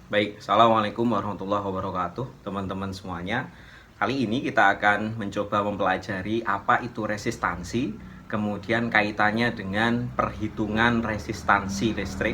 Baik, Assalamualaikum warahmatullahi wabarakatuh, teman-teman semuanya. Kali ini kita akan mencoba mempelajari apa itu resistansi, kemudian kaitannya dengan perhitungan resistansi listrik.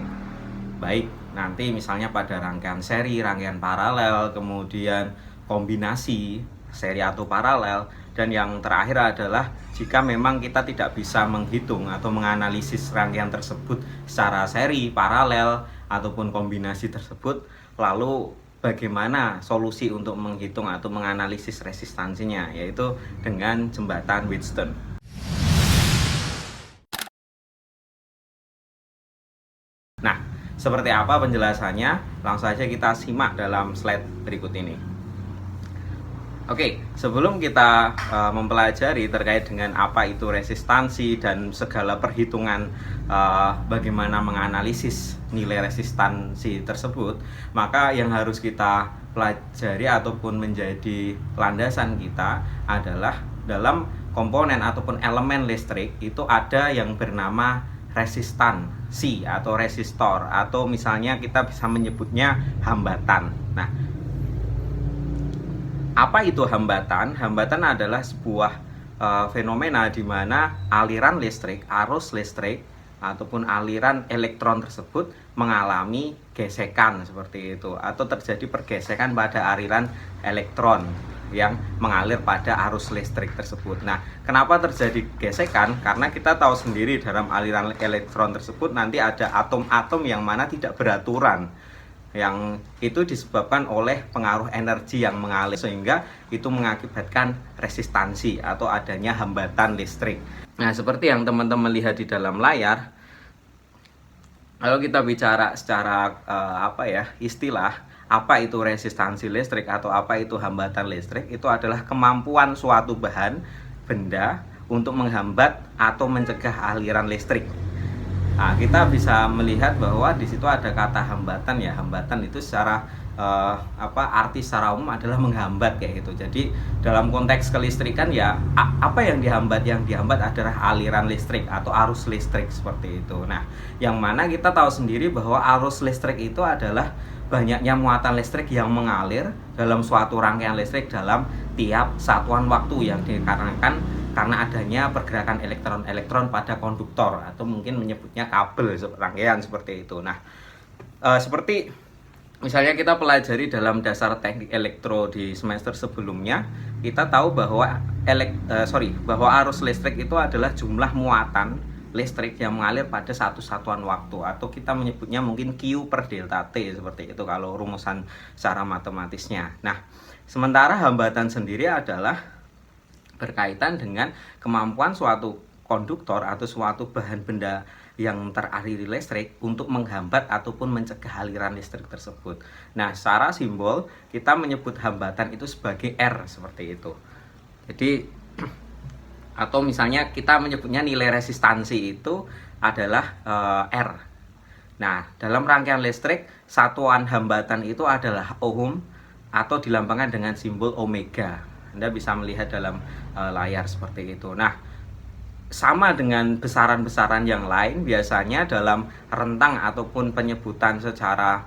Baik, nanti misalnya pada rangkaian seri, rangkaian paralel, kemudian kombinasi seri atau paralel, dan yang terakhir adalah jika memang kita tidak bisa menghitung atau menganalisis rangkaian tersebut secara seri, paralel, ataupun kombinasi tersebut, lalu bagaimana solusi untuk menghitung atau menganalisis resistansinya, yaitu dengan jembatan Wheatstone. Nah, seperti apa penjelasannya? Langsung saja kita simak dalam slide berikut ini. Oke, sebelum kita mempelajari terkait dengan apa itu resistansi dan segala perhitungan bagaimana menganalisis nilai resistansi tersebut, maka yang harus kita pelajari ataupun menjadi landasan kita adalah dalam komponen ataupun elemen listrik itu ada yang bernama resistansi atau resistor, atau misalnya kita bisa menyebutnya hambatan. Nah, apa itu hambatan? Hambatan adalah sebuah fenomena di mana aliran listrik, arus listrik ataupun aliran elektron tersebut mengalami gesekan seperti itu, atau terjadi pergesekan pada aliran elektron yang mengalir pada arus listrik tersebut. Nah, kenapa terjadi gesekan? Karena kita tahu sendiri dalam aliran elektron tersebut nanti ada atom-atom yang mana tidak beraturan, yang itu disebabkan oleh pengaruh energi yang mengalir, sehingga itu mengakibatkan resistansi atau adanya hambatan listrik. Nah, seperti yang teman-teman lihat di dalam layar, kalau kita bicara secara istilah, apa itu resistansi listrik atau apa itu hambatan listrik, itu adalah kemampuan suatu bahan, benda untuk menghambat atau mencegah aliran listrik. Nah, kita bisa melihat bahwa di situ ada kata hambatan ya. Hambatan itu secara arti secara umum adalah menghambat kayak gitu. Jadi dalam konteks kelistrikan ya apa yang dihambat? Yang dihambat adalah aliran listrik atau arus listrik seperti itu. Nah, yang mana kita tahu sendiri bahwa arus listrik itu adalah banyaknya muatan listrik yang mengalir dalam suatu rangkaian listrik dalam tiap satuan waktu yang dikarenakan karena adanya pergerakan elektron-elektron pada konduktor, atau mungkin menyebutnya kabel rangkaian seperti itu. Nah, seperti misalnya kita pelajari dalam dasar teknik elektro di semester sebelumnya, kita tahu bahwa bahwa arus listrik itu adalah jumlah muatan listrik yang mengalir pada satu satuan waktu, atau kita menyebutnya mungkin Q per delta T seperti itu kalau rumusan secara matematisnya. Nah, sementara hambatan sendiri adalah berkaitan dengan kemampuan suatu konduktor atau suatu bahan benda yang teraliri listrik untuk menghambat ataupun mencegah aliran listrik tersebut. Nah, secara simbol kita menyebut hambatan itu sebagai R seperti itu. Jadi atau misalnya kita menyebutnya nilai resistansi itu adalah R. Nah, dalam rangkaian listrik satuan hambatan itu adalah ohm atau dilambangkan dengan simbol omega. Anda bisa melihat dalam layar seperti itu. Nah, sama dengan besaran-besaran yang lain, biasanya dalam rentang ataupun penyebutan secara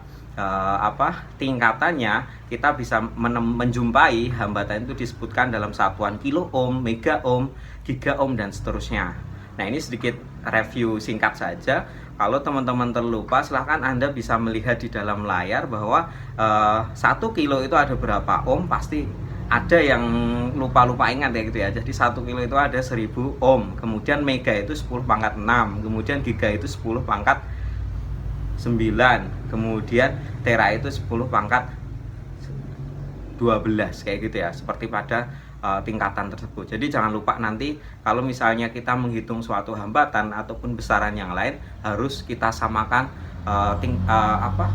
tingkatannya, kita bisa menjumpai hambatan itu disebutkan dalam satuan kilo ohm, mega ohm, giga ohm, dan seterusnya. Nah, ini sedikit review singkat saja. Kalau teman-teman terlupa, silahkan Anda bisa melihat di dalam layar bahwa 1 kilo itu ada berapa ohm, pasti ada yang lupa-lupa ingat ya gitu ya. Jadi 1 kilo itu ada 1000 ohm. Kemudian mega itu 10 pangkat 6. Kemudian giga itu 10 pangkat 9. Kemudian tera itu 10 pangkat 12 kayak gitu ya. Seperti pada tingkatan tersebut. Jadi jangan lupa nanti kalau misalnya kita menghitung suatu hambatan ataupun besaran yang lain, harus kita samakan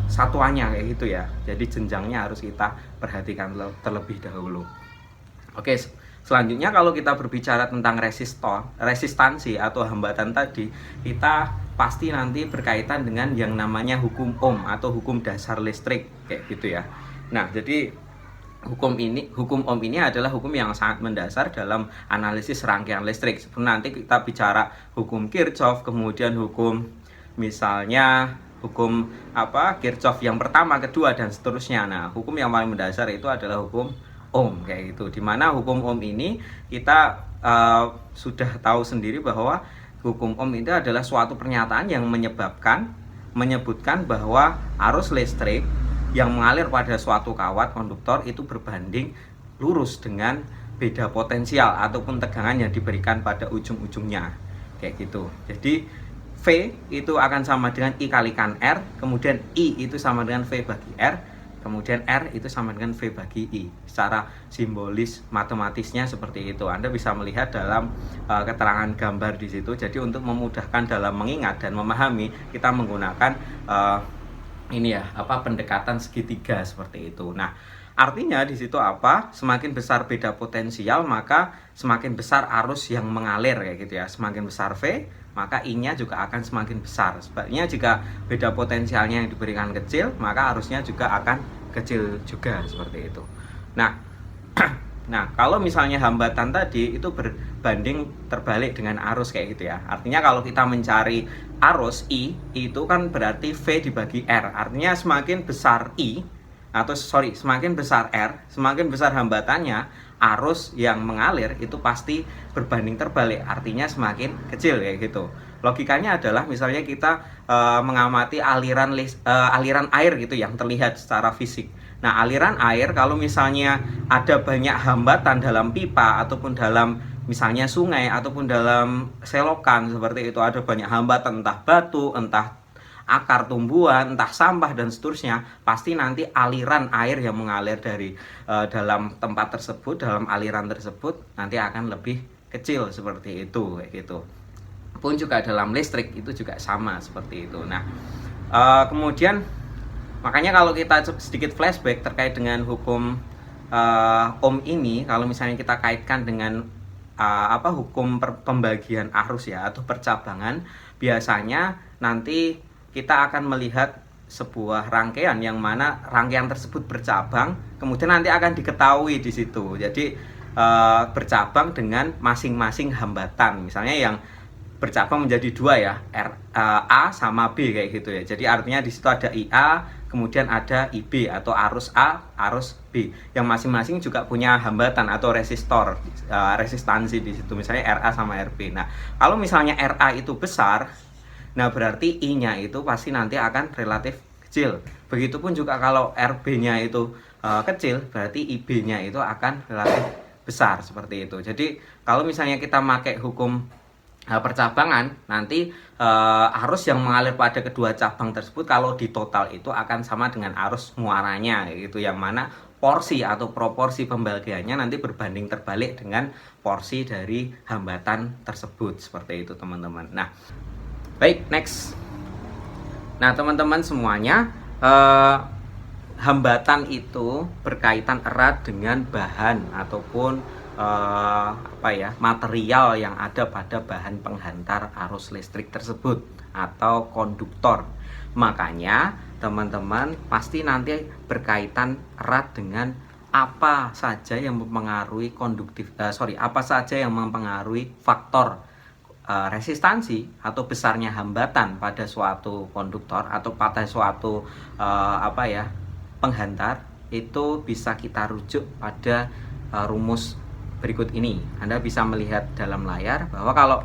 satuannya kayak gitu ya. Jadi jenjangnya harus kita perhatikan terlebih dahulu. Oke, selanjutnya kalau kita berbicara tentang resistansi atau hambatan tadi, kita pasti nanti berkaitan dengan yang namanya hukum Ohm atau hukum dasar listrik kayak gitu ya. Nah, jadi hukum Ohm ini adalah hukum yang sangat mendasar dalam analisis rangkaian listrik. Sebelum nanti kita bicara hukum Kirchhoff, kemudian hukum misalnya hukum Kirchhoff yang pertama, kedua, dan seterusnya. Nah, hukum yang paling mendasar itu adalah hukum Ohm kayak gitu. Dimana hukum Ohm ini kita sudah tahu sendiri bahwa hukum Ohm itu adalah suatu pernyataan yang menyebutkan bahwa arus listrik yang mengalir pada suatu kawat konduktor itu berbanding lurus dengan beda potensial ataupun tegangan yang diberikan pada ujung-ujungnya kayak gitu. Jadi V itu akan sama dengan I kalikan R, kemudian I itu sama dengan V bagi R, kemudian R itu sama dengan V bagi I. Secara simbolis matematisnya seperti itu. Anda bisa melihat dalam keterangan gambar di situ. Jadi untuk memudahkan dalam mengingat dan memahami, kita menggunakan pendekatan segitiga seperti itu. Nah, artinya di situ semakin besar beda potensial, maka semakin besar arus yang mengalir kayak gitu ya. Semakin besar V, maka I-nya juga akan semakin besar. Sebaliknya jika beda potensialnya yang diberikan kecil, maka arusnya juga akan kecil juga seperti itu. Nah, kalau misalnya hambatan tadi itu berbanding terbalik dengan arus kayak gitu ya. Artinya kalau kita mencari arus I, itu kan berarti V dibagi R. Artinya semakin besar semakin besar R, semakin besar hambatannya, arus yang mengalir itu pasti berbanding terbalik, artinya semakin kecil kayak gitu. Logikanya adalah misalnya kita mengamati aliran air gitu yang terlihat secara fisik. Nah, aliran air kalau misalnya ada banyak hambatan dalam pipa ataupun dalam misalnya sungai ataupun dalam selokan seperti itu, ada banyak hambatan, entah batu, entah akar tumbuhan, entah sampah dan seterusnya, pasti nanti aliran air yang mengalir dari dalam tempat tersebut, dalam aliran tersebut nanti akan lebih kecil seperti itu kayak gitu. Pun juga dalam listrik itu juga sama seperti itu. Nah, kemudian makanya kalau kita sedikit flashback terkait dengan hukum Ohm ini, kalau misalnya kita kaitkan dengan hukum pembagian arus ya atau percabangan, biasanya nanti kita akan melihat sebuah rangkaian yang mana rangkaian tersebut bercabang, kemudian nanti akan diketahui di situ. Jadi bercabang dengan masing-masing hambatan. Misalnya yang bercabang menjadi dua ya, A sama B kayak gitu ya. Jadi artinya di situ ada IA, kemudian ada IB atau arus A, arus B. Yang masing-masing juga punya hambatan atau resistansi di situ. Misalnya RA sama RB. Nah, kalau misalnya RA itu besar, nah berarti I-nya itu pasti nanti akan relatif kecil. Begitupun juga kalau RB-nya itu kecil, berarti IB-nya itu akan relatif besar seperti itu. Jadi kalau misalnya kita pakai hukum percabangan, nanti arus yang mengalir pada kedua cabang tersebut kalau di total itu akan sama dengan arus muaranya gitu, yang mana porsi atau proporsi pembagiannya nanti berbanding terbalik dengan porsi dari hambatan tersebut seperti itu teman-teman. Nah, baik, next. Nah, teman-teman semuanya, hambatan itu berkaitan erat dengan bahan ataupun material yang ada pada bahan penghantar arus listrik tersebut atau konduktor. Makanya, teman-teman pasti nanti berkaitan erat dengan apa saja yang mempengaruhi apa saja yang mempengaruhi faktor resistansi atau besarnya hambatan pada suatu konduktor atau pada suatu penghantar. Itu bisa kita rujuk pada rumus berikut ini. Anda bisa melihat dalam layar bahwa kalau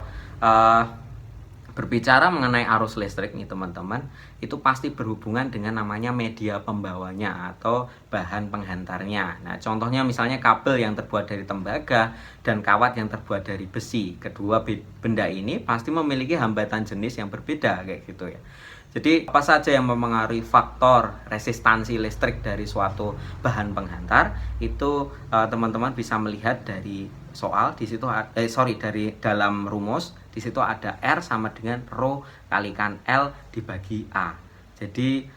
berbicara mengenai arus listrik nih teman-teman, itu pasti berhubungan dengan namanya media pembawanya atau bahan penghantarnya. Nah, contohnya misalnya kabel yang terbuat dari tembaga dan kawat yang terbuat dari besi. Kedua benda ini pasti memiliki hambatan jenis yang berbeda kayak gitu ya. Jadi apa saja yang mempengaruhi faktor resistansi listrik dari suatu bahan penghantar itu teman-teman bisa melihat dari soal di situ dari dalam rumus. Di situ ada R sama dengan Rho kalikan L dibagi A. Jadi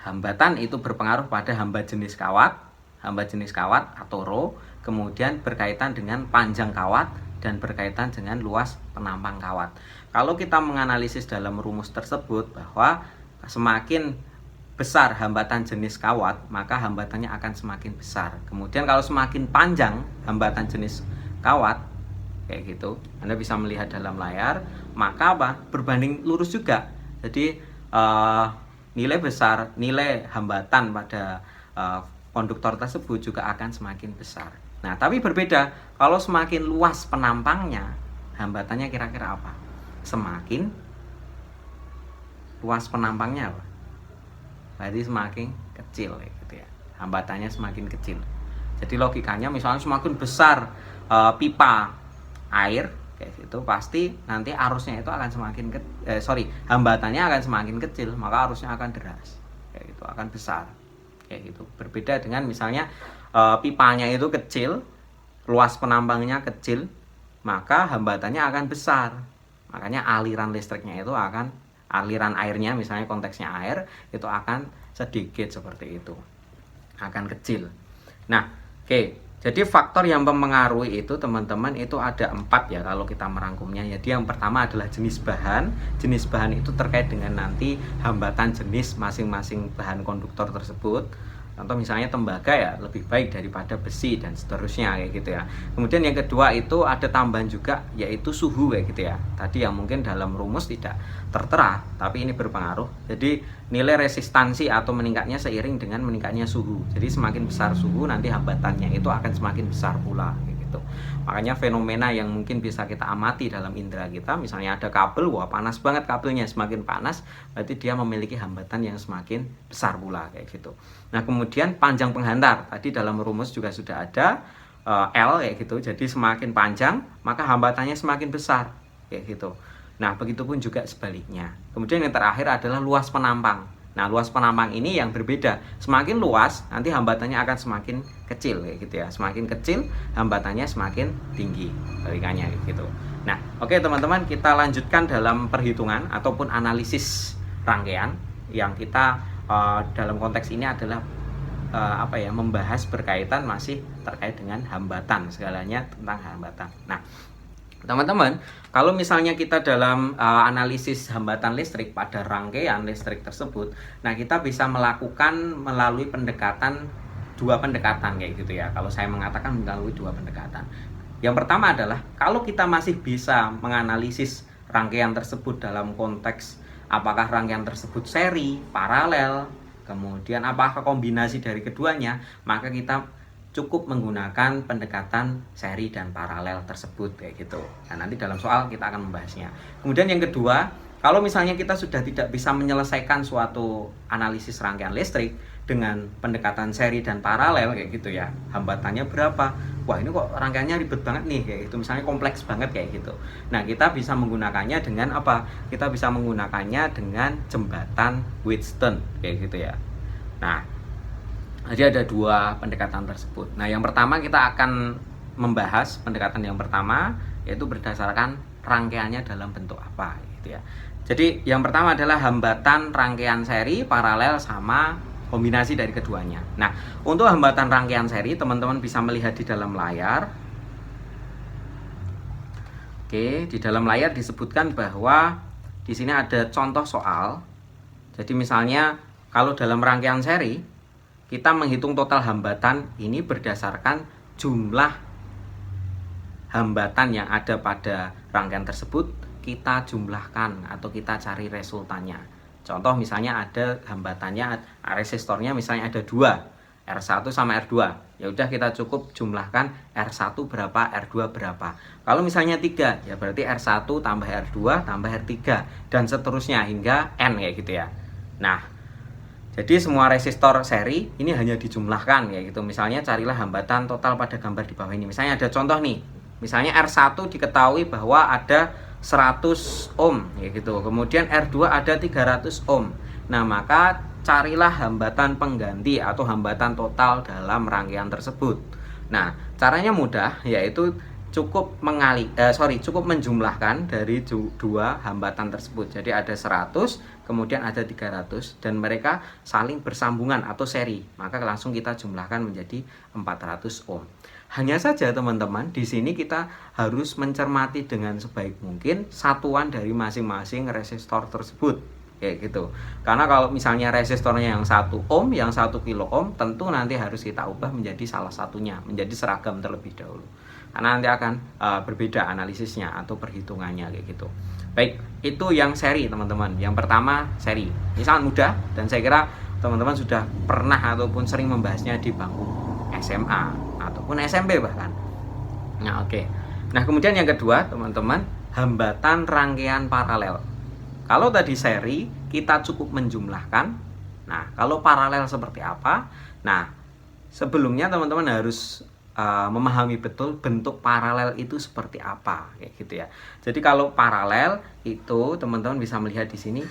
hambatan itu berpengaruh pada hambat jenis kawat atau Rho, kemudian berkaitan dengan panjang kawat dan berkaitan dengan luas penampang kawat. Kalau kita menganalisis dalam rumus tersebut bahwa semakin besar hambatan jenis kawat, maka hambatannya akan semakin besar. Kemudian kalau semakin panjang hambatan jenis kawat kayak gitu, Anda bisa melihat dalam layar, maka berbanding lurus juga. Jadi nilai hambatan pada konduktor tersebut juga akan semakin besar. Nah, tapi berbeda kalau semakin luas penampangnya, hambatannya kira-kira apa? Semakin luas penampangnya apa? Berarti semakin kecil gitu ya. Hambatannya semakin kecil. Jadi logikanya misalnya semakin besar pipa air kayak gitu, pasti nanti arusnya itu akan semakin hambatannya akan semakin kecil, maka arusnya akan deras kayak gitu, akan besar kayak gitu. Berbeda dengan misalnya pipanya itu kecil, luas penampangnya kecil, maka hambatannya akan besar. Makanya aliran airnya misalnya konteksnya air itu akan sedikit seperti itu, akan kecil. Nah, oke. Jadi faktor yang mempengaruhi itu teman-teman itu ada 4 ya kalau kita merangkumnya. Jadi yang pertama adalah jenis bahan. Jenis bahan itu terkait dengan nanti hambatan jenis masing-masing bahan konduktor tersebut. Contoh misalnya tembaga ya lebih baik daripada besi dan seterusnya kayak gitu ya. Kemudian yang kedua itu ada tambahan juga yaitu suhu kayak gitu ya. Tadi yang mungkin dalam rumus tidak tertera tapi ini berpengaruh. Jadi nilai resistansi atau meningkatnya seiring dengan meningkatnya suhu. Jadi semakin besar suhu nanti hambatannya itu akan semakin besar pula kayak gitu. Makanya fenomena yang mungkin bisa kita amati dalam indera kita, misalnya ada kabel, wah panas banget kabelnya, semakin panas berarti dia memiliki hambatan yang semakin besar pula kayak gitu. Nah, kemudian panjang penghantar, tadi dalam rumus juga sudah ada L kayak gitu. Jadi semakin panjang maka hambatannya semakin besar kayak gitu. Nah, begitupun juga sebaliknya. Kemudian yang terakhir adalah luas penampang. Nah, luas penampang ini yang berbeda. Semakin luas, nanti hambatannya akan semakin kecil kayak gitu ya. Semakin kecil, hambatannya semakin tinggi balikannya gitu. Nah, oke teman-teman, kita lanjutkan dalam perhitungan ataupun analisis rangkaian yang kita dalam konteks ini adalah membahas berkaitan masih terkait dengan hambatan, segalanya tentang hambatan. Nah, teman-teman, kalau misalnya kita dalam analisis hambatan listrik pada rangkaian listrik tersebut, nah kita bisa melakukan melalui dua pendekatan kayak gitu ya. Kalau saya mengatakan melalui 2 pendekatan. Yang pertama adalah kalau kita masih bisa menganalisis rangkaian tersebut dalam konteks apakah rangkaian tersebut seri, paralel, kemudian apakah kombinasi dari keduanya, maka kita cukup menggunakan pendekatan seri dan paralel tersebut kayak gitu. Nah, nanti dalam soal kita akan membahasnya. Kemudian yang kedua, kalau misalnya kita sudah tidak bisa menyelesaikan suatu analisis rangkaian listrik dengan pendekatan seri dan paralel kayak gitu ya, hambatannya berapa? Wah, ini kok rangkaiannya ribet banget nih kayak gitu, misalnya kompleks banget kayak gitu. Nah, kita bisa menggunakannya dengan apa? Kita bisa menggunakannya dengan jembatan Wheatstone kayak gitu ya. Nah, jadi ada 2 pendekatan tersebut. Nah, yang pertama kita akan membahas pendekatan yang pertama, yaitu berdasarkan rangkaiannya dalam bentuk apa gitu ya. Jadi yang pertama adalah hambatan rangkaian seri, paralel, sama kombinasi dari keduanya. Nah, untuk hambatan rangkaian seri, teman-teman bisa melihat di dalam layar. Oke, di dalam layar disebutkan bahwa di sini ada contoh soal. Jadi misalnya kalau dalam rangkaian seri kita menghitung total hambatan ini berdasarkan jumlah hambatan yang ada pada rangkaian tersebut, kita jumlahkan atau kita cari resultannya. Contoh misalnya ada hambatannya, resistornya misalnya ada 2, R1 sama R2. Ya udah kita cukup jumlahkan R1 berapa, R2 berapa. Kalau misalnya 3, ya berarti R1 tambah R2 tambah R3 dan seterusnya hingga N kayak gitu ya. Nah, jadi semua resistor seri ini hanya dijumlahkan ya gitu. Misalnya carilah hambatan total pada gambar di bawah ini. Misalnya ada contoh nih. Misalnya R1 diketahui bahwa ada 100 ohm ya gitu. Kemudian R2 ada 300 ohm. Nah, maka carilah hambatan pengganti atau hambatan total dalam rangkaian tersebut. Nah, caranya mudah, yaitu cukup menjumlahkan dari 2 hambatan tersebut. Jadi ada 100, kemudian ada 300 dan mereka saling bersambungan atau seri. Maka langsung kita jumlahkan menjadi 400 ohm. Hanya saja teman-teman, di sini kita harus mencermati dengan sebaik mungkin satuan dari masing-masing resistor tersebut. Kayak gitu. Karena kalau misalnya resistornya yang 1 ohm, yang 1 kilo ohm, tentu nanti harus kita ubah menjadi salah satunya, menjadi seragam terlebih dahulu. Karena nanti akan berbeda analisisnya atau perhitungannya kayak gitu. Baik, itu yang seri teman-teman. Yang pertama seri. Ini sangat mudah dan saya kira teman-teman sudah pernah ataupun sering membahasnya di bangku SMA ataupun SMP bahkan. Nah, oke. Nah, kemudian yang kedua, teman-teman, hambatan rangkaian paralel. Kalau tadi seri, kita cukup menjumlahkan. Nah, kalau paralel seperti apa? Nah, sebelumnya teman-teman harus memahami betul bentuk paralel itu seperti apa, kayak gitu ya. Jadi kalau paralel itu teman-teman bisa melihat di sini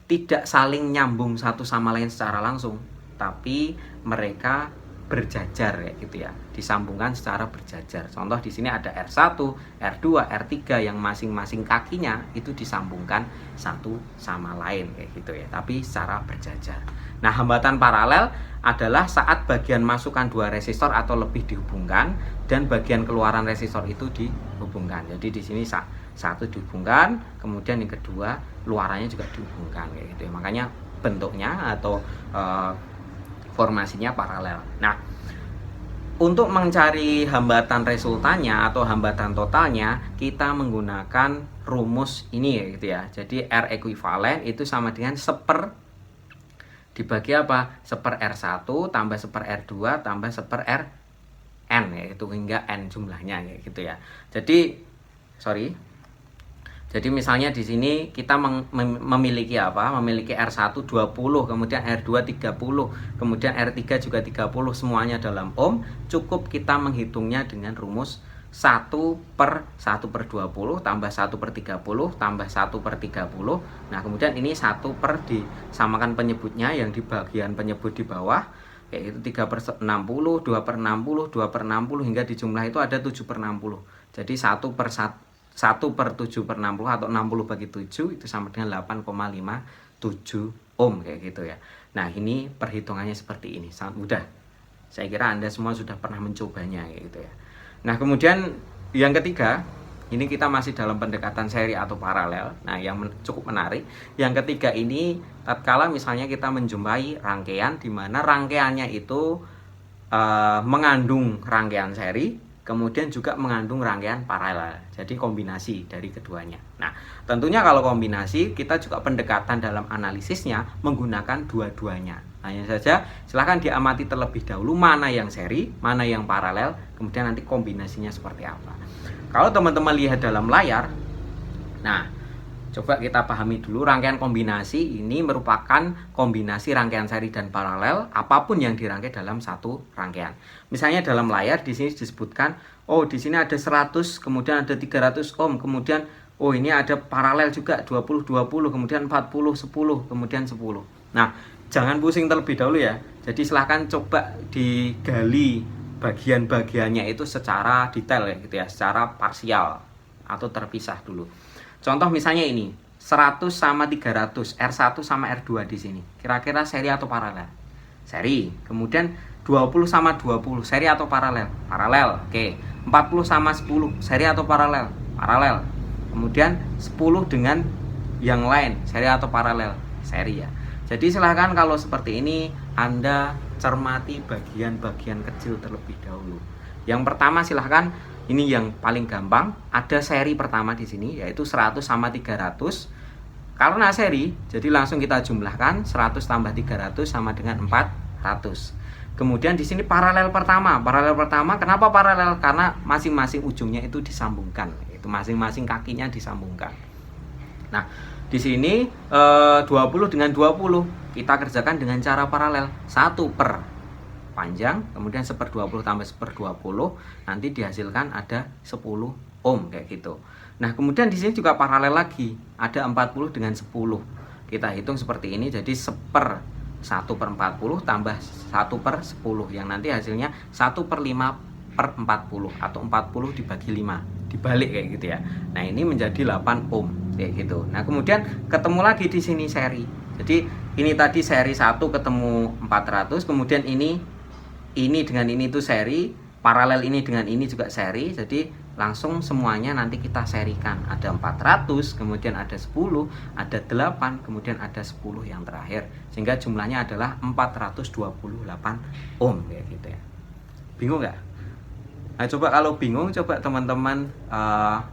tidak saling nyambung satu sama lain secara langsung, tapi mereka berjajar kayak gitu ya, disambungkan secara berjajar. Contoh di sini ada R1, R2, R3 yang masing-masing kakinya itu disambungkan satu sama lain kayak gitu ya, tapi secara berjajar. Nah, hambatan paralel adalah saat bagian masukan dua resistor atau lebih dihubungkan dan bagian keluaran resistor itu dihubungkan. Jadi di sini satu dihubungkan, kemudian yang kedua luarannya juga dihubungkan kayak gitu ya. Makanya bentuknya atau formasinya paralel. Nah, untuk mencari hambatan resultannya atau hambatan totalnya, kita menggunakan rumus ini ya gitu ya. Jadi R ekuivalen itu sama dengan dibagi apa? Seper R1 tambah seper R2 tambah seper Rn, yaitu hingga N jumlahnya kayak gitu ya. Jadi misalnya di sini kita memiliki apa? Memiliki R1 20, kemudian R2 30, kemudian R3 juga 30, semuanya dalam ohm. Cukup kita menghitungnya dengan rumus 1/1/20 tambah 1/30 tambah 1/30. Nah, kemudian ini 1 disamakan penyebutnya yang di bagian penyebut di bawah, yaitu 3/60, 2/60, 2/60 hingga di jumlah itu ada 7/60. Jadi 1/7/60 atau 60 bagi 7 itu sama dengan 8,57 ohm kayak gitu ya. Nah, ini perhitungannya seperti ini, sangat mudah. Saya kira Anda semua sudah pernah mencobanya kayak gitu ya. Nah, kemudian yang ketiga, ini kita masih dalam pendekatan seri atau paralel. Nah, yang cukup menarik, yang ketiga ini tatkala misalnya kita menjumpai rangkaian di mana rangkaiannya itu mengandung rangkaian seri, kemudian juga mengandung rangkaian paralel. Jadi kombinasi dari keduanya. Nah, tentunya kalau kombinasi kita juga pendekatan dalam analisisnya menggunakan dua-duanya. Hanya saja silahkan diamati terlebih dahulu mana yang seri, mana yang paralel, kemudian nanti kombinasinya seperti apa. Kalau teman-teman lihat dalam layar, nah coba kita pahami dulu, rangkaian kombinasi ini merupakan kombinasi rangkaian seri dan paralel apapun yang dirangkai dalam satu rangkaian. Misalnya dalam layar di sini disebutkan, oh di sini ada 100, kemudian ada 300 ohm, kemudian oh ini ada paralel juga 20 20, kemudian 40 10, kemudian 10. Nah, jangan pusing terlebih dahulu ya. Jadi silahkan coba digali bagian-bagiannya itu secara detail ya gitu ya, secara parsial atau terpisah dulu. Contoh misalnya ini, 100 sama 300, R1 sama R2 di sini. Kira-kira seri atau paralel? Seri. Kemudian 20 sama 20, seri atau paralel? Paralel. Oke. 40 sama 10, seri atau paralel? Paralel. Kemudian 10 dengan yang lain, seri atau paralel? Seri ya. Jadi silahkan kalau seperti ini Anda cermati bagian-bagian kecil terlebih dahulu. Yang pertama silahkan, ini yang paling gampang, ada seri pertama di sini yaitu 100 sama 300. Karena seri, jadi langsung kita jumlahkan 100 tambah 300 sama dengan 400. Kemudian di sini paralel pertama. Paralel pertama kenapa paralel? Karena masing-masing ujungnya itu disambungkan, itu masing-masing kakinya disambungkan. Nah, di sini 20 dengan 20 kita kerjakan dengan cara paralel. 1 per panjang, kemudian 1/20 tambah 1/20, nanti dihasilkan ada 10 ohm kayak gitu. Nah, kemudian di sini juga paralel lagi, ada 40 dengan 10. Kita hitung seperti ini, jadi 1/40 tambah 1/10 yang nanti hasilnya 1/5/40 atau 40 dibagi 5. Dibalik kayak gitu ya. Nah, ini menjadi 8 ohm kayak gitu. Nah, kemudian ketemu lagi di sini seri. Jadi ini tadi seri 1 ketemu 400, kemudian ini dengan ini itu seri, paralel ini dengan ini juga seri. Jadi langsung semuanya nanti kita serikan. Ada 400, kemudian ada 10, ada 8, kemudian ada 10 yang terakhir. Sehingga jumlahnya adalah 428 ohm kayak gitu ya. Bingung nggak? Nah, coba kalau bingung, coba teman-teman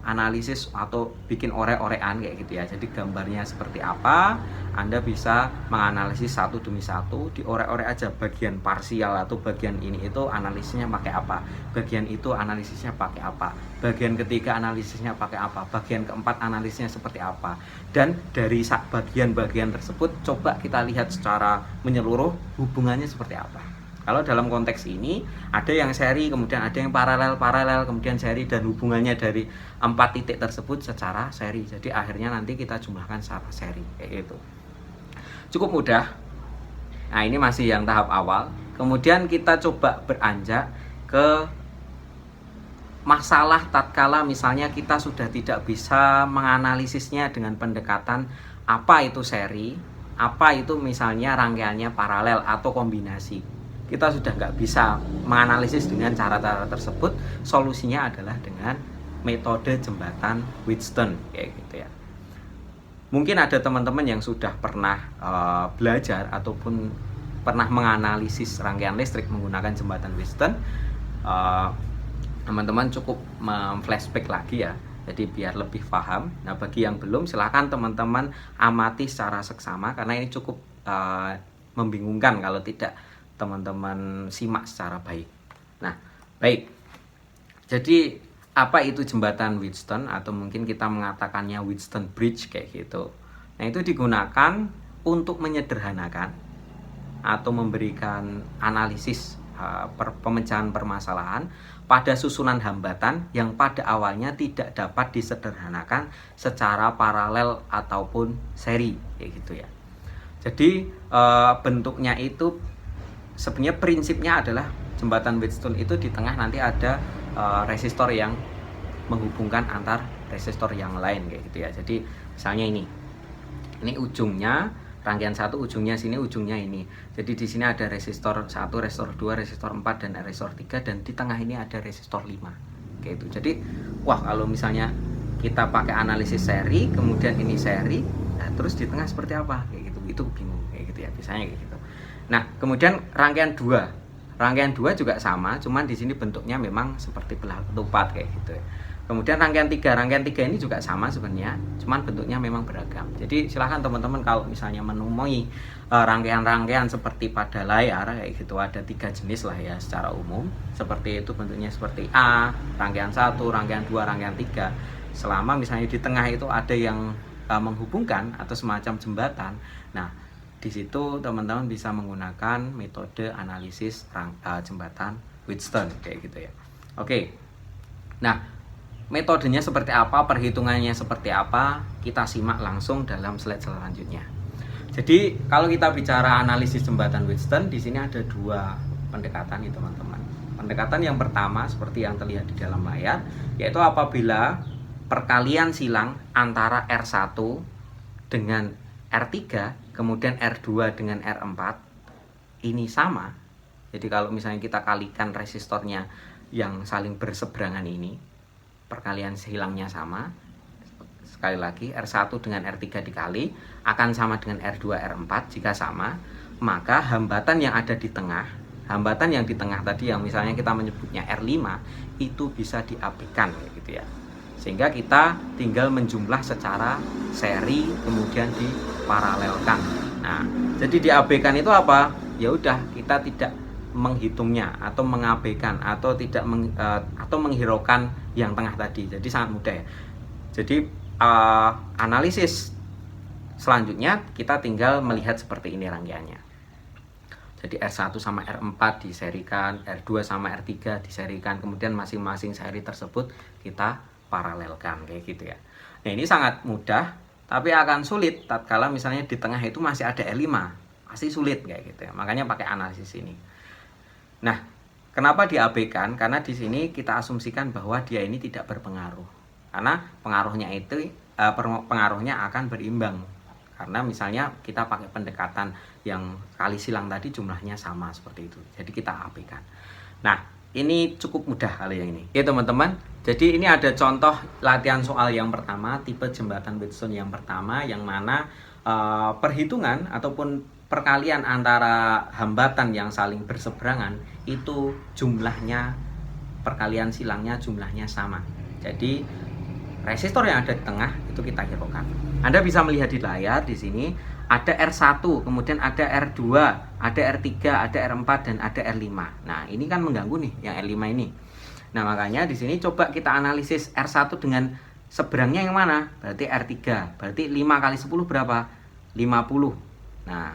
analisis atau bikin orek-orekan kayak gitu ya. Jadi gambarnya seperti apa, Anda bisa menganalisis satu demi satu, diorek-orek aja bagian parsial atau bagian ini itu analisisnya pakai apa, bagian itu analisisnya pakai apa, bagian ketiga analisisnya pakai apa, bagian keempat analisisnya seperti apa. Dan dari bagian-bagian tersebut coba kita lihat secara menyeluruh hubungannya seperti apa. Kalau dalam konteks ini ada yang seri, kemudian ada yang paralel, kemudian seri, dan hubungannya dari 4 titik tersebut secara seri. Jadi akhirnya nanti kita jumlahkan secara seri kayak gitu. Cukup mudah. Nah, ini masih yang tahap awal. Kemudian kita coba beranjak ke masalah tatkala misalnya kita sudah tidak bisa menganalisisnya dengan pendekatan apa itu seri, apa itu misalnya rangkaiannya paralel atau kombinasi. Kita sudah nggak bisa menganalisis dengan cara-cara tersebut. Solusinya adalah dengan metode jembatan Wheatstone kayak gitu ya. Mungkin ada teman-teman yang sudah pernah belajar ataupun pernah menganalisis rangkaian listrik menggunakan jembatan Wheatstone. Teman-teman cukup flashback lagi ya, jadi biar lebih paham. Nah, bagi yang belum, silahkan teman-teman amati secara seksama karena ini cukup membingungkan kalau tidak teman-teman simak secara baik. Nah, baik. Jadi apa itu jembatan Wheatstone atau mungkin kita mengatakannya Wheatstone Bridge kayak gitu. Nah, itu digunakan untuk menyederhanakan atau memberikan analisis pemecahan permasalahan pada susunan hambatan yang pada awalnya tidak dapat disederhanakan secara paralel ataupun seri kayak gitu ya. Jadi bentuknya itu sebenarnya prinsipnya adalah jembatan Wheatstone itu di tengah nanti ada resistor yang menghubungkan antar resistor yang lain kayak gitu ya. Jadi misalnya ini ujungnya rangkaian satu, ujungnya sini, ujungnya ini. Jadi di sini ada resistor 1, resistor 2, resistor 4 dan resistor 3, dan di tengah ini ada resistor 5 kayak gitu. Jadi wah, kalau misalnya kita pakai analisis seri, kemudian ini seri, nah terus di tengah seperti apa kayak gitu, itu bingung kayak gitu ya, biasanya kayak gitu. Nah, kemudian rangkaian 2 juga sama, cuman di sini bentuknya memang seperti belah ketupat kayak gitu ya. Kemudian rangkaian 3 ini juga sama sebenarnya, cuman bentuknya memang beragam. Jadi silahkan teman-teman kalau misalnya menemui rangkaian-rangkaian seperti pada layar kayak gitu, ada 3 jenis lah ya secara umum. Seperti itu bentuknya seperti A, rangkaian 1, rangkaian 2, rangkaian 3. Selama misalnya di tengah itu ada yang menghubungkan atau semacam jembatan. Nah, di situ teman-teman bisa menggunakan metode analisis jembatan Wheatstone kayak gitu ya. Oke. Nah, metodenya seperti apa, perhitungannya seperti apa, kita simak langsung dalam slide selanjutnya. Jadi, kalau kita bicara analisis jembatan Wheatstone, di sini ada 2 pendekatan nih teman-teman. Pendekatan yang pertama seperti yang terlihat di dalam layar, yaitu apabila perkalian silang antara R1 dengan R3, kemudian R2 dengan R4 ini sama. Jadi kalau misalnya kita kalikan resistornya yang saling berseberangan ini, perkalian silangnya sama. Sekali lagi, R1 dengan R3 dikali akan sama dengan R2 R4. Jika sama, maka hambatan yang ada di tengah, hambatan yang di tengah tadi yang misalnya kita menyebutnya R5, itu bisa diabaikan gitu ya. Sehingga kita tinggal menjumlah secara seri kemudian diparalelkan. Nah, jadi diabaikan itu apa? Ya udah, kita tidak menghitungnya atau mengabaikan atau tidak atau menghiraukan yang tengah tadi. Jadi sangat mudah ya. Jadi analisis selanjutnya kita tinggal melihat seperti ini rangkaiannya. Jadi R1 sama R4 diserikan, R2 sama R3 diserikan, kemudian masing-masing seri tersebut kita paralelkan kayak gitu ya. Nah, ini sangat mudah, tapi akan sulit tatkala misalnya di tengah itu masih ada R5, pasti sulit kayak gitu ya. Makanya pakai analisis ini. Nah, kenapa diabaikan? Karena di sini kita asumsikan bahwa dia ini tidak berpengaruh. Karena pengaruhnya akan berimbang. Karena misalnya kita pakai pendekatan yang kali silang tadi jumlahnya sama seperti itu. Jadi kita abaikan. Nah, ini cukup mudah kali yang ini. Oke teman-teman, jadi ini ada contoh latihan soal yang pertama, tipe jembatan Wheatstone yang pertama, yang mana perhitungan ataupun perkalian antara hambatan yang saling berseberangan itu jumlahnya perkalian silangnya jumlahnya sama. Jadi resistor yang ada di tengah itu kita hiraukan. Anda bisa melihat di layar di sini ada R1, kemudian ada R2, ada R3, ada R4 dan ada R5. Nah, ini kan mengganggu nih yang R5 ini. Nah, makanya di sini coba kita analisis R1 dengan seberangnya yang mana? Berarti R3. Berarti 5 kali 10 berapa? 50. Nah,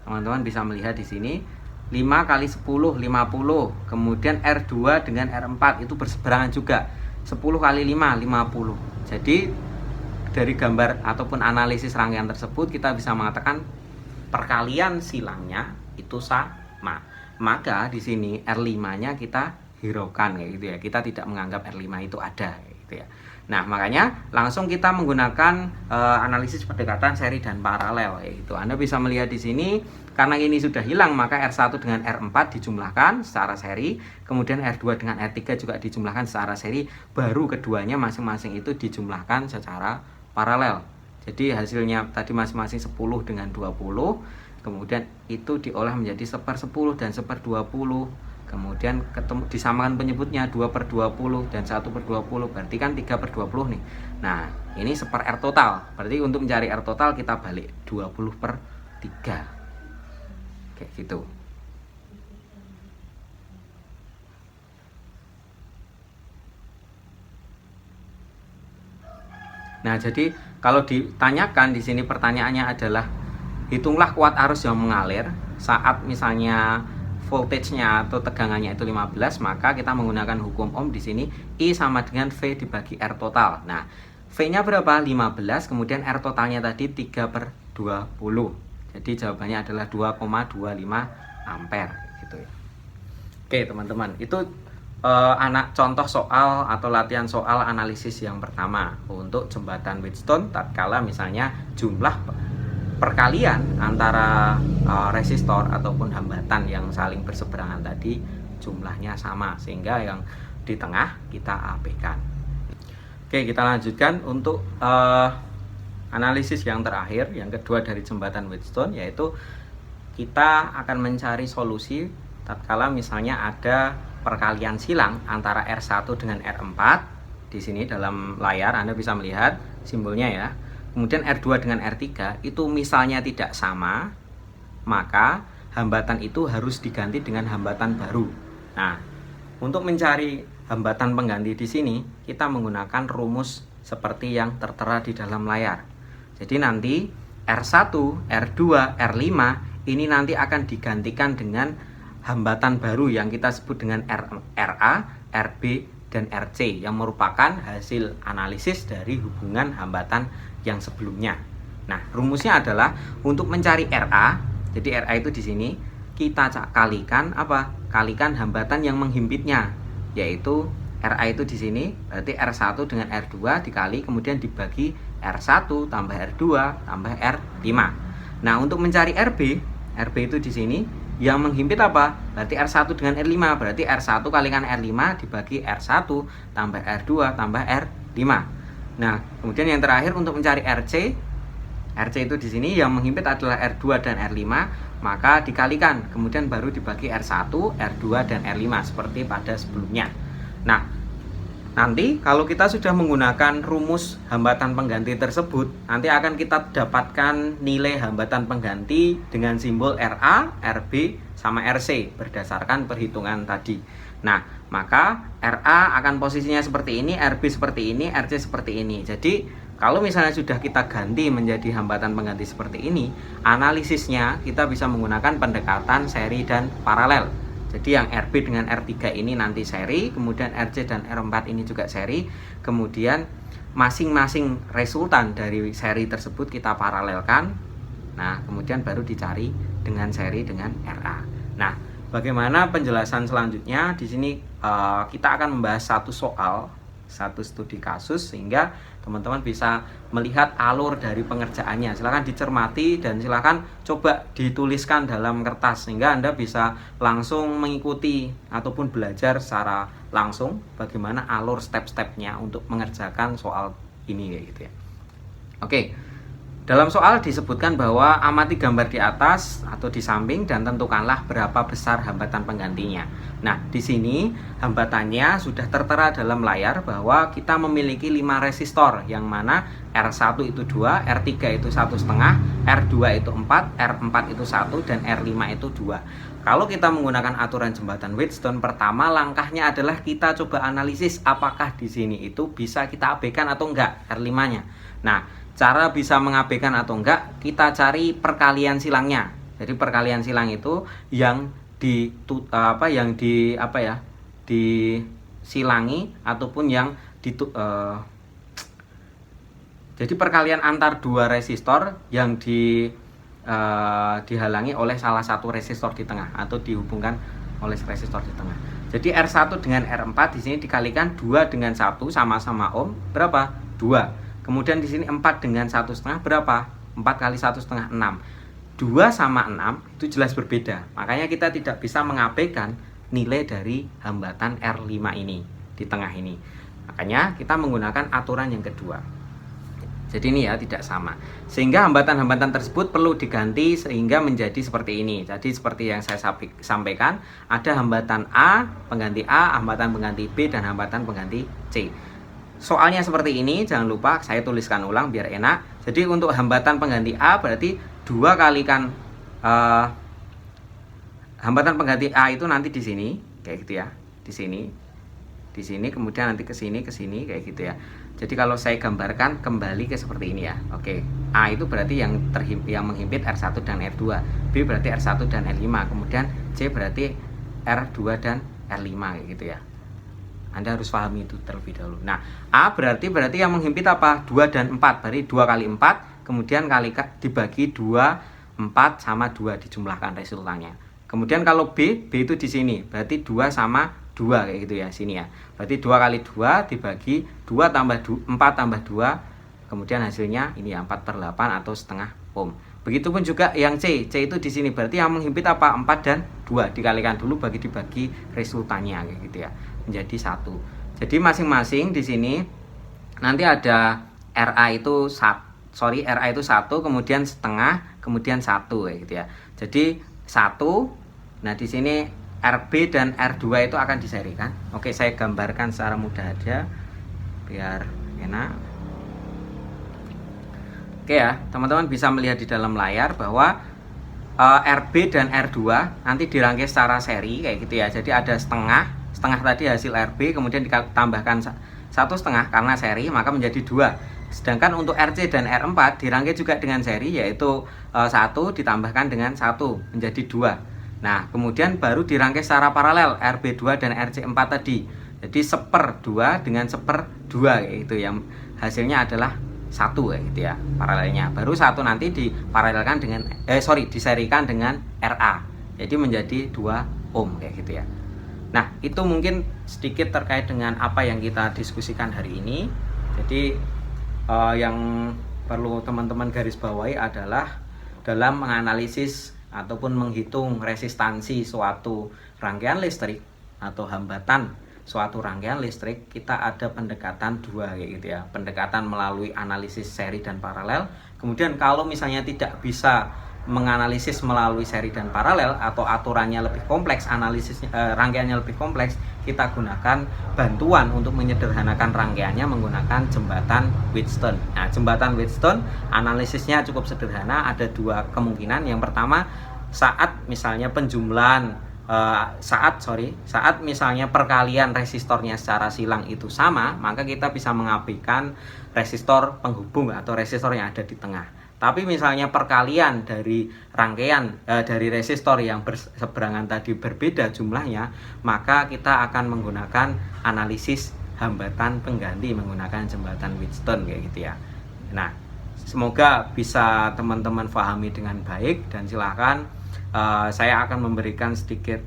teman-teman bisa melihat di sini 5 kali 10 50. Kemudian R2 dengan R4 itu berseberangan juga. 10 kali 5 50. Jadi dari gambar ataupun analisis rangkaian tersebut kita bisa mengatakan perkalian silangnya itu sama. Maka di sini R5-nya kita hiraukan kayak gitu ya. Kita tidak menganggap R5 itu ada kayak gitu ya. Nah, makanya langsung kita menggunakan analisis pendekatan seri dan paralel yaitu Anda bisa melihat di sini karena ini sudah hilang maka R1 dengan R4 dijumlahkan secara seri, kemudian R2 dengan R3 juga dijumlahkan secara seri, baru keduanya masing-masing itu dijumlahkan secara paralel. Jadi hasilnya tadi masing-masing 10 dengan 20, kemudian itu diolah menjadi 1/10 dan 1/20. Kemudian disamakan penyebutnya 2/20 dan 1/20, berarti kan 3/20 nih. Nah, ini 1/R total. Berarti untuk mencari R total kita balik 20/3. Kayak gitu. Nah, jadi kalau ditanyakan di sini pertanyaannya adalah hitunglah kuat arus yang mengalir saat misalnya voltage-nya atau tegangannya itu 15, maka kita menggunakan hukum Ohm di sini I sama dengan V dibagi R total. Nah, V-nya berapa? 15, kemudian R totalnya tadi 3/20. Jadi jawabannya adalah 2,25 ampere gitu ya. Oke, teman-teman, itu anak contoh soal atau latihan soal analisis yang pertama untuk jembatan Wheatstone tatkala misalnya jumlah perkalian antara resistor ataupun hambatan yang saling berseberangan tadi jumlahnya sama sehingga yang di tengah kita abaikan. Oke, kita lanjutkan untuk analisis yang terakhir, yang kedua dari jembatan Wheatstone, yaitu kita akan mencari solusi tatkala misalnya ada perkalian silang antara R1 dengan R4. Di sini dalam layar Anda bisa melihat simbolnya ya. Kemudian R2 dengan R3 itu misalnya tidak sama, maka hambatan itu harus diganti dengan hambatan baru. Nah, untuk mencari hambatan pengganti di sini kita menggunakan rumus seperti yang tertera di dalam layar. Jadi nanti R1, R2, R5 ini nanti akan digantikan dengan hambatan baru yang kita sebut dengan RA, RB, dan RC yang merupakan hasil analisis dari hubungan hambatan yang sebelumnya. Nah, rumusnya adalah untuk mencari RA, jadi RA itu di sini kita kalikan apa? Kalikan hambatan yang menghimpitnya, yaitu RA itu di sini berarti R1 dengan R2 dikali kemudian dibagi R1 tambah R2 tambah R5. Nah, untuk mencari RB itu di sini yang menghimpit apa? Berarti R1 dengan R5, berarti R1 kalikan R5 dibagi R1 tambah R2 tambah R5. Nah, kemudian yang terakhir untuk mencari RC itu di sini yang menghimpit adalah R2 dan R5, maka dikalikan kemudian baru dibagi R1, R2 dan R5 seperti pada sebelumnya. Nah, nanti kalau kita sudah menggunakan rumus hambatan pengganti tersebut, nanti akan kita dapatkan nilai hambatan pengganti dengan simbol RA, RB, sama RC berdasarkan perhitungan tadi. Nah, maka RA akan posisinya seperti ini, RB seperti ini, RC seperti ini. Jadi, kalau misalnya sudah kita ganti menjadi hambatan pengganti seperti ini, analisisnya kita bisa menggunakan pendekatan seri dan paralel. Jadi yang RB dengan R3 ini nanti seri, kemudian RC dan R4 ini juga seri, kemudian masing-masing resultan dari seri tersebut kita paralelkan. Nah, kemudian baru dicari dengan seri dengan RA. Nah, bagaimana penjelasan selanjutnya? Di sini kita akan membahas satu soal, satu studi kasus sehingga teman-teman bisa melihat alur dari pengerjaannya. Silakan dicermati dan silakan coba dituliskan dalam kertas sehingga Anda bisa langsung mengikuti ataupun belajar secara langsung bagaimana alur step-stepnya untuk mengerjakan soal ini kayak gitu ya. Oke. Dalam soal disebutkan bahwa amati gambar di atas atau di samping dan tentukanlah berapa besar hambatan penggantinya. Nah, di sini hambatannya sudah tertera dalam layar bahwa kita memiliki 5 resistor, yang mana R1 itu 2, R3 itu 1,5, R2 itu 4, R4 itu 1, dan R5 itu 2. Kalau kita menggunakan aturan jembatan Wheatstone, pertama langkahnya adalah kita coba analisis apakah di sini itu bisa kita abaikan atau enggak R5-nya. Nah, cara bisa mengabaikan atau enggak, kita cari perkalian silangnya. Jadi perkalian silang itu yang disilangi ataupun yang jadi perkalian antar dua resistor yang dihalangi oleh salah satu resistor di tengah atau dihubungkan oleh resistor di tengah. Jadi R1 dengan R4 di sini dikalikan 2 dengan 1 sama-sama ohm berapa? 2. Kemudian di sini 4 dengan 1,5 berapa? 4 kali 1,5 6. 2 sama 6 itu jelas berbeda. Makanya kita tidak bisa mengabaikan nilai dari hambatan R5 ini di tengah ini. Makanya kita menggunakan aturan yang kedua. Jadi ini ya tidak sama. Sehingga hambatan-hambatan tersebut perlu diganti sehingga menjadi seperti ini. Jadi seperti yang saya sampaikan, ada hambatan A, pengganti A, hambatan pengganti B, dan hambatan pengganti C. Soalnya seperti ini, jangan lupa saya tuliskan ulang biar enak. Jadi untuk hambatan pengganti A berarti 2 kalikan hambatan pengganti A itu nanti di sini, kayak gitu ya. Di sini, kemudian nanti ke sini kayak gitu ya. Jadi kalau saya gambarkan kembali ke seperti ini ya. Oke. A itu berarti yang menghimpit R1 dan R2. B berarti R1 dan R5. Kemudian C berarti R2 dan R5 kayak gitu ya. Anda harus pahami itu terlebih dahulu. Nah, A berarti yang menghimpit apa? 2 dan 4. Berarti 2 kali 4, kemudian dibagi 2, 4 sama 2 dijumlahkan resultannya. Kemudian kalau B itu di sini. Berarti 2 sama 2 kayak gitu ya, sini ya. Berarti 2 kali 2 dibagi 4 tambah 2, kemudian hasilnya ini ya 4/8 atau setengah ohm. Begitupun juga yang C itu di sini. Berarti yang menghimpit apa? 4 dan 2 dikalikan dulu dibagi resultannya kayak gitu ya. Menjadi 1. Jadi masing-masing di sini nanti ada RA itu 1, kemudian setengah, kemudian 1 kayak gitu ya. Jadi 1. Nah, di sini RB dan R2 itu akan diserikan. Oke, saya gambarkan secara mudah aja biar enak. Oke ya, teman-teman bisa melihat di dalam layar bahwa RB dan R2 nanti dirangkai secara seri kayak gitu ya. Jadi ada setengah tadi hasil RB, kemudian ditambahkan 1,5 karena seri, maka menjadi 2. Sedangkan untuk RC dan R4 dirangkai juga dengan seri, yaitu 1 ditambahkan dengan 1 menjadi 2. Nah, kemudian baru dirangkai secara paralel RB2 dan RC4 tadi. Jadi 1/2 dengan 1/2 gitu, yang hasilnya adalah 1 gitu ya, paralelnya. Baru 1 nanti diparalelkan dengan diserikan dengan RA. Jadi menjadi 2 ohm kayak gitu ya. Nah, itu mungkin sedikit terkait dengan apa yang kita diskusikan hari ini. Jadi yang perlu teman-teman garis bawahi adalah dalam menganalisis ataupun menghitung resistansi suatu rangkaian listrik atau hambatan suatu rangkaian listrik, kita ada pendekatan 2 kayak gitu ya. Pendekatan melalui analisis seri dan paralel. Kemudian kalau misalnya tidak bisa menganalisis melalui seri dan paralel atau aturannya lebih kompleks, rangkaiannya lebih kompleks, kita gunakan bantuan untuk menyederhanakan rangkaiannya menggunakan jembatan Wheatstone. Nah, jembatan Wheatstone analisisnya cukup sederhana, ada 2 kemungkinan. Yang pertama, saat misalnya saat misalnya perkalian resistornya secara silang itu sama, maka kita bisa mengabaikan resistor penghubung atau resistor yang ada di tengah. Tapi misalnya perkalian dari rangkaian dari resistor yang berseberangan tadi berbeda jumlahnya, maka kita akan menggunakan analisis hambatan pengganti menggunakan jembatan Wheatstone kayak gitu ya. Nah, semoga bisa teman-teman pahami dengan baik, dan silakan saya akan memberikan sedikit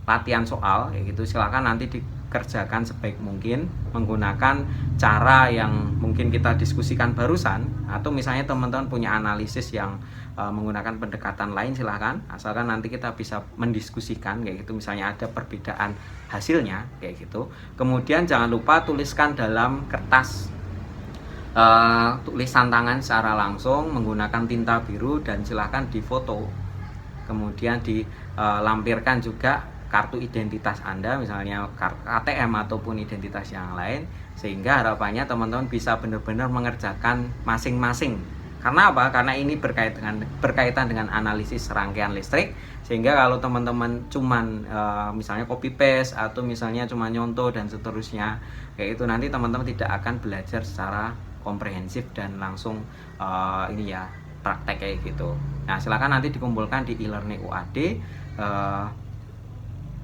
latihan soal kayak gitu. Silakan nanti dikerjakan sebaik mungkin menggunakan cara yang mungkin kita diskusikan barusan, atau misalnya teman-teman punya analisis yang menggunakan pendekatan lain, silahkan, asalkan nanti kita bisa mendiskusikan kayak gitu, misalnya ada perbedaan hasilnya kayak gitu. Kemudian jangan lupa tuliskan dalam kertas tulisan tangan secara langsung menggunakan tinta biru, dan silahkan difoto, kemudian dilampirkan juga kartu identitas Anda, misalnya ATM ataupun identitas yang lain, sehingga harapannya teman-teman bisa benar-benar mengerjakan masing-masing. Karena apa? Karena ini berkaitan dengan analisis rangkaian listrik, sehingga kalau teman-teman cuman misalnya copy paste atau misalnya cuma nyontoh dan seterusnya, kayak itu nanti teman-teman tidak akan belajar secara komprehensif dan langsung praktek kayak gitu. Nah, silakan nanti dikumpulkan di e-learning UAD,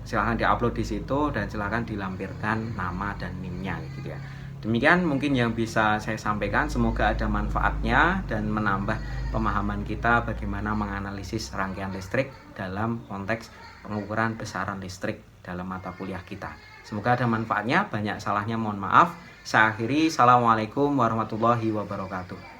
silahkan diupload di situ, dan silahkan dilampirkan nama dan NIM-nya gitu ya. Demikian mungkin yang bisa saya sampaikan, semoga ada manfaatnya dan menambah pemahaman kita bagaimana menganalisis rangkaian listrik dalam konteks pengukuran besaran listrik dalam mata kuliah kita. Semoga ada manfaatnya, banyak salahnya mohon maaf. Saya akhiri, Assalamualaikum warahmatullahi wabarakatuh.